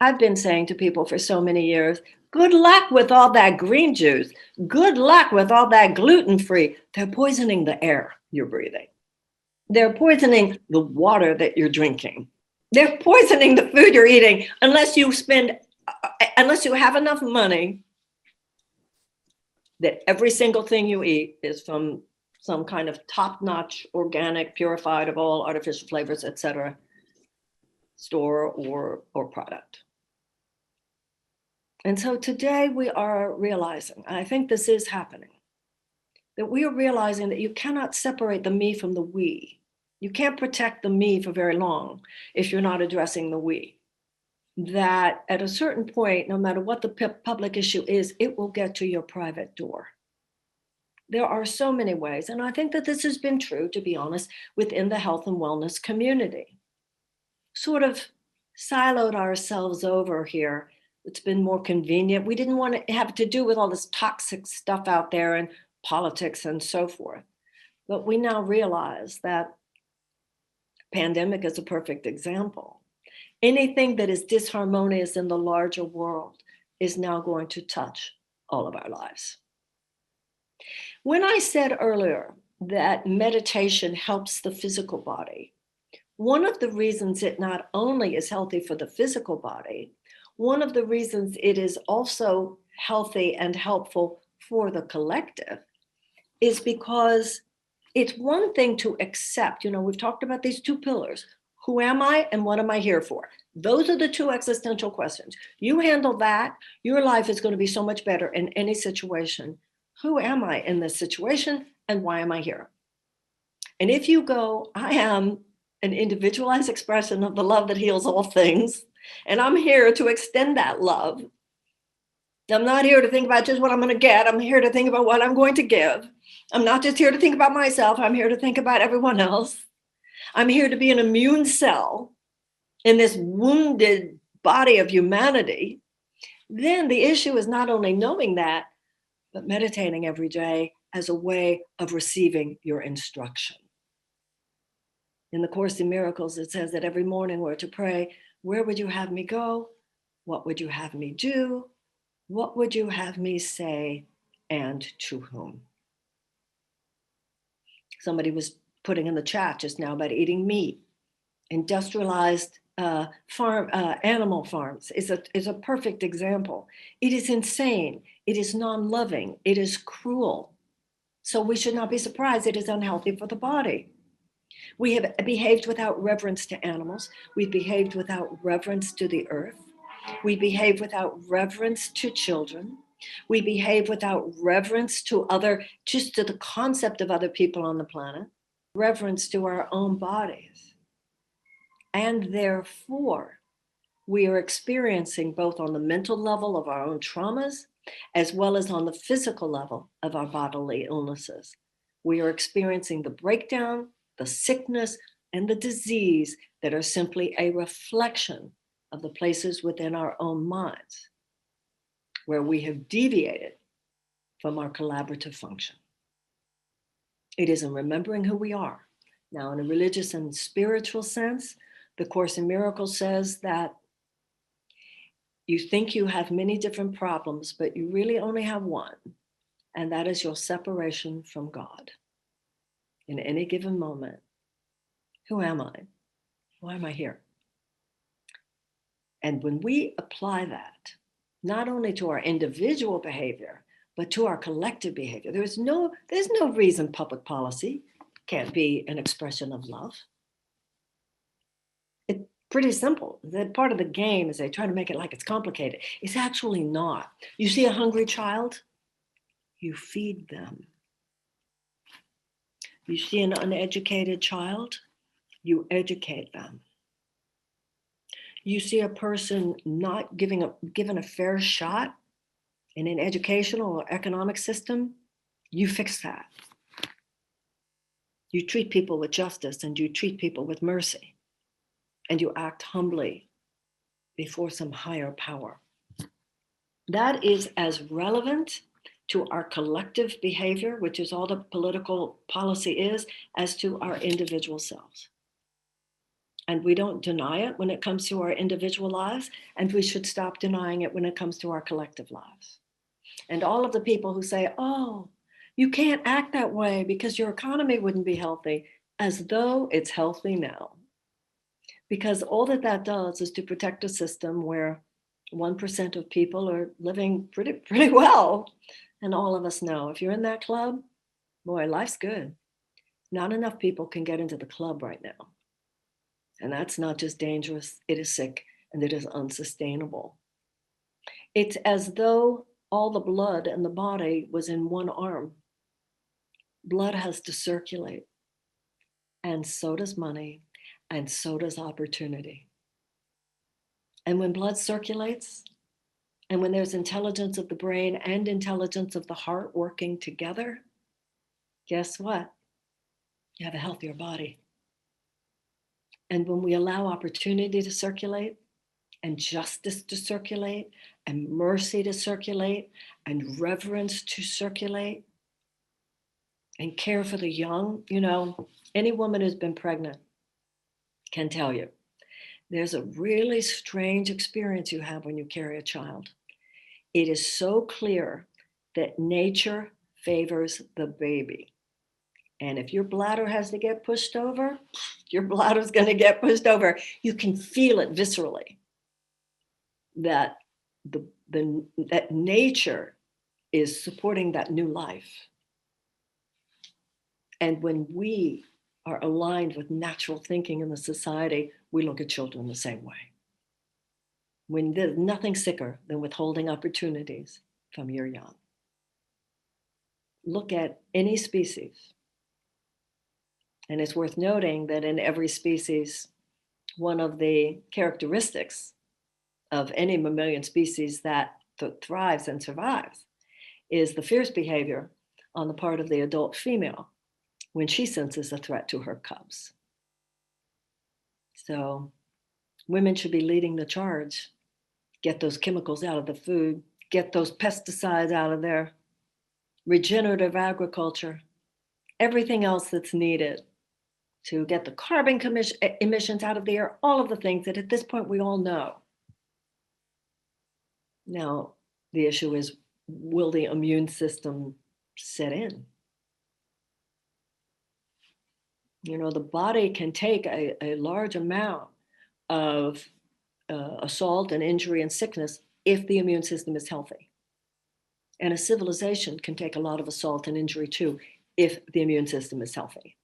I've been saying to people for so many years, good luck with all that green juice. Good luck with all that gluten-free. They're poisoning the air you're breathing. They're poisoning the water that you're drinking. They're poisoning the food you're eating unless you have enough money that every single thing you eat is from some kind of top-notch, organic, purified of all artificial flavors, etc., store or product. And so today we are realizing, and I think this is happening, that we are realizing that you cannot separate the me from the we. You can't protect the me for very long if you're not addressing the we. That at a certain point, no matter what the public issue is, it will get to your private door. There are so many ways, and I think that this has been true, to be honest, within the health and wellness community. Sort of siloed ourselves over here. It's been more convenient. We didn't want to have to do with all this toxic stuff out there and politics and so forth. But we now realize that pandemic is a perfect example. Anything that is disharmonious in the larger world is now going to touch all of our lives. When I said earlier that meditation helps the physical body, one of the reasons it not only is healthy for the physical body, one of the reasons it is also healthy and helpful for the collective is because it's one thing to accept, we've talked about these two pillars. Who am I and what am I here for? Those are the two existential questions. You handle that, your life is going to be so much better in any situation. Who am I in this situation and why am I here? And if you go, I am an individualized expression of the love that heals all things, and I'm here to extend that love. I'm not here to think about just what I'm going to get. I'm here to think about what I'm going to give. I'm not just here to think about myself. I'm here to think about everyone else. I'm here to be an immune cell in this wounded body of humanity. Then the issue is not only knowing that, but meditating every day as a way of receiving your instruction. In the Course in Miracles, it says that every morning we're to pray, where would you have me go? What would you have me do? What would you have me say? And to whom? Somebody was putting in the chat just now about eating meat. Industrialized animal farms is a perfect example. It is insane. It is non-loving. It is cruel. So we should not be surprised it is unhealthy for the body. We have behaved without reverence to animals. We've behaved without reverence to the earth. We behave without reverence to children. We behave without reverence to just to the concept of other people on the planet, reverence to our own bodies. And therefore, we are experiencing both on the mental level of our own traumas, as well as on the physical level of our bodily illnesses. We are experiencing the breakdown, the sickness, and the disease that are simply a reflection of the places within our own minds where we have deviated from our collaborative function. It is in remembering who we are. Now, in a religious and spiritual sense, the Course in Miracles says that you think you have many different problems, but you really only have one, and that is your separation from God. In any given moment, who am I? Why am I here? And when we apply that, not only to our individual behavior, but to our collective behavior, there's no reason public policy can't be an expression of love. It's pretty simple. That part of the game is they try to make it like it's complicated. It's actually not. You see a hungry child, you feed them. You see an uneducated child, you educate them. You see a person not given a fair shot in an educational or economic system, you fix that. You treat people with justice and you treat people with mercy, and you act humbly before some higher power. That is as relevant to our collective behavior, which is all the political policy is, as to our individual selves. And we don't deny it when it comes to our individual lives, and we should stop denying it when it comes to our collective lives. And all of the people who say, oh, you can't act that way because your economy wouldn't be healthy, as though it's healthy now. Because all that that does is to protect a system where 1% of people are living pretty well. And all of us know if you're in that club, boy, life's good. Not enough people can get into the club right now. And that's not just dangerous, it is sick and it is unsustainable. It's as though all the blood in the body was in one arm. Blood has to circulate, and so does money, and so does opportunity. And when blood circulates, and when there's intelligence of the brain and intelligence of the heart working together, guess what? You have a healthier body. And when we allow opportunity to circulate, and justice to circulate, and mercy to circulate, and reverence to circulate, and care for the young, any woman who's been pregnant can tell you there's a really strange experience you have when you carry a child. It is so clear that nature favors the baby. And if your bladder has to get pushed over, your bladder's going to get pushed over. You can feel it viscerally that that nature is supporting that new life. And when we are aligned with natural thinking in the society, we look at children the same way. When there's nothing sicker than withholding opportunities from your young. Look at any species. And it's worth noting that in every species, one of the characteristics of any mammalian species that thrives and survives is the fierce behavior on the part of the adult female when she senses a threat to her cubs. So women should be leading the charge. Get those chemicals out of the food, get those pesticides out of there, regenerative agriculture, everything else that's needed to get the carbon emissions out of the air, all of the things that at this point we all know. Now, the issue is, will the immune system set in? The body can take a large amount of assault and injury and sickness if the immune system is healthy. And a civilization can take a lot of assault and injury too if the immune system is healthy.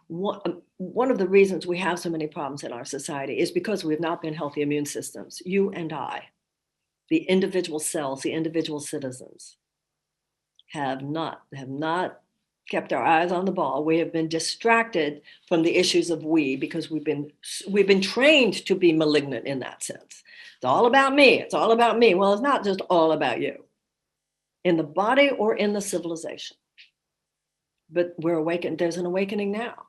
One of the reasons we have so many problems in our society is because we've not been healthy immune systems. You and I, the individual cells, the individual citizens, have not kept our eyes on the ball. We have been distracted from the issues of we because we've been trained to be malignant in that sense. It's all about me. It's all about me. Well, it's not just all about you in the body or in the civilization. But we're awakened. There's an awakening now.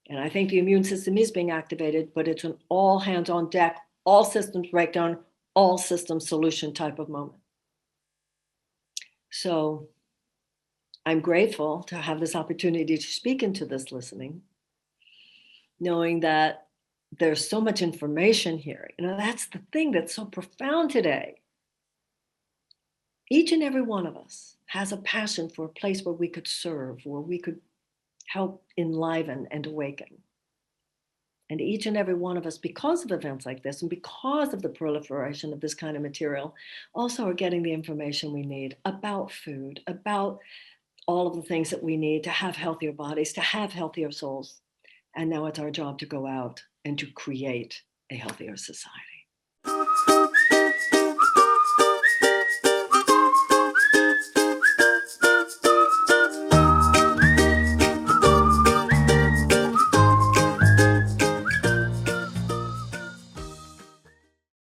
And I think the immune system is being activated, but it's an all hands on deck, all systems breakdown, all systems solution type of moment. So I'm grateful to have this opportunity to speak into this listening, knowing that there's so much information here. That's the thing that's so profound today. Each and every one of us has a passion for a place where we could serve, where we could help enliven and awaken. And each and every one of us, because of events like this and because of the proliferation of this kind of material, also are getting the information we need about food, about all of the things that we need to have healthier bodies, to have healthier souls. And now it's our job to go out and to create a healthier society.